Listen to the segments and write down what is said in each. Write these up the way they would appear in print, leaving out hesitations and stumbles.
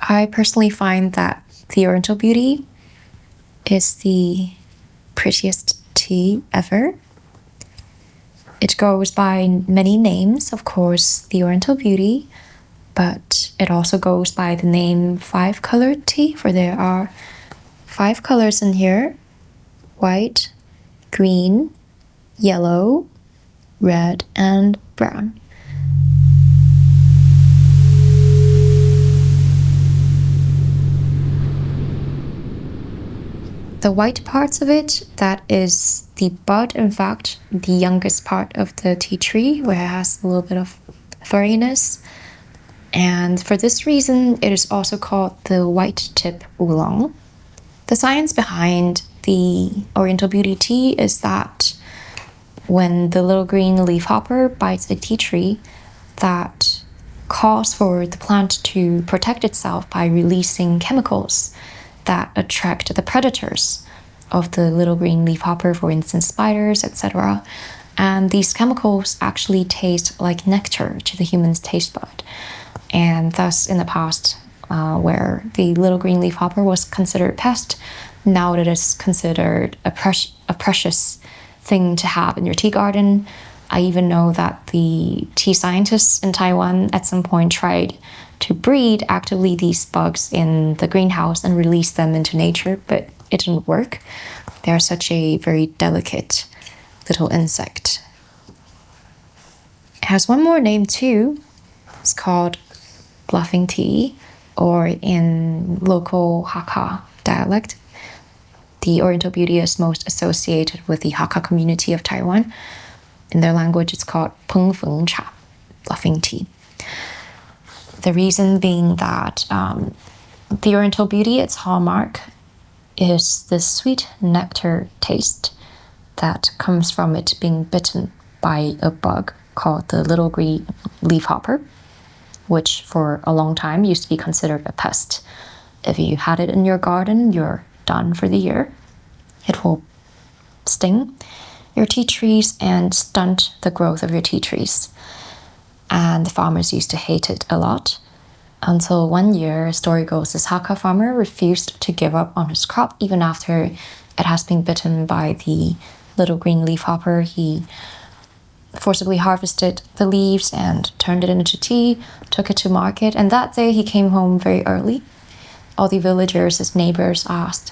I personally find that the Oriental Beauty is the prettiest tea ever. It goes by many names, of course, the Oriental Beauty, but it also goes by the name 5-colored tea, for there are 5 colors in here: white, green, yellow, red, and brown. The white parts of it, that is the bud, in fact, the youngest part of the tea tree, where it has a little bit of furriness. And for this reason, it is also called the white Tip Oolong. The science behind the Oriental Beauty tea is that when the little green leafhopper bites a tea tree, that calls for the plant to protect itself by releasing chemicals that attract the predators of the little green leafhopper, for instance, spiders, etc. And these chemicals actually taste like nectar to the human's taste bud. And thus, in the past, where the little green leafhopper was considered pest, now it is considered a precious thing to have in your tea garden. I even know that the tea scientists in Taiwan at some point tried to breed actively these bugs in the greenhouse and release them into nature, but it didn't work. They are such a very delicate little insect. It has one more name too. It's called bluffing tea, or in local Hakka dialect, the Oriental Beauty is most associated with the Hakka community of Taiwan. In their language, it's called Peng Feng Cha, bluffing tea. The reason being that the Oriental Beauty, its hallmark, is the sweet nectar taste that comes from it being bitten by a bug called the little green leafhopper, which for a long time used to be considered a pest. If you had it in your garden, you're done for the year. It will sting your tea trees and stunt the growth of your tea trees. And the farmers used to hate it a lot, until one year, a story goes, this Hakka farmer refused to give up on his crop even after it has been bitten by the little green leafhopper. He forcibly harvested the leaves and turned it into tea, took it to market, and that day he came home very early. All the villagers, his neighbors, asked,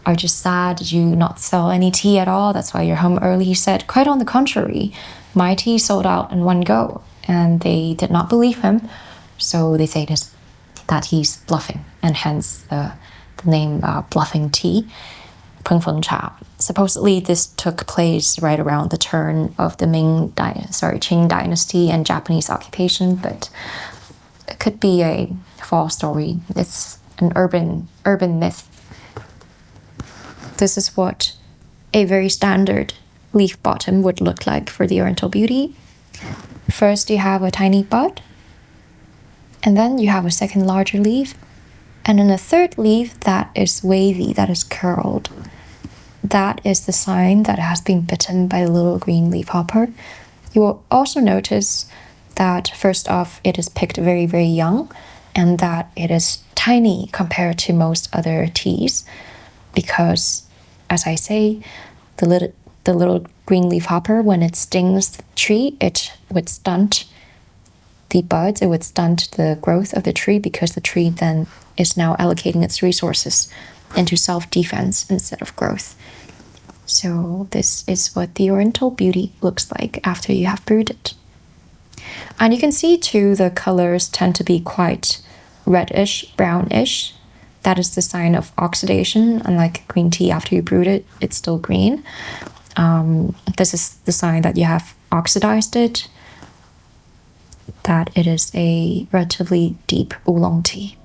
"Are you sad? Did you not sell any tea at all? That's why you're home early?" He said, "Quite on the contrary, my tea sold out in one go." And they did not believe him, so they say that he's bluffing, and hence the name bluffing tea, Peng Feng Cha. Supposedly, this took place right around the turn of the Qing dynasty and Japanese occupation, but it could be a false story. It's an urban myth. This is what a very standard leaf bottom would look like for the Oriental Beauty. First, you have a tiny bud, and then you have a second larger leaf, and then a third leaf that is wavy, that is curled. That is the sign that it has been bitten by a little green leafhopper. You will also notice that, first off, it is picked very, very young, and that it is tiny compared to most other teas, because, as I say, the little green leafhopper, when it stings the tree, it would stunt the buds, it would stunt the growth of the tree, because the tree then is now allocating its resources into self-defense instead of growth. So this is what the Oriental Beauty looks like after you have brewed it. And you can see too, the colors tend to be quite reddish, brownish. That is the sign of oxidation. Unlike green tea, after you brewed it, it's still green. This is the sign that you have oxidized it, that it is a relatively deep oolong tea.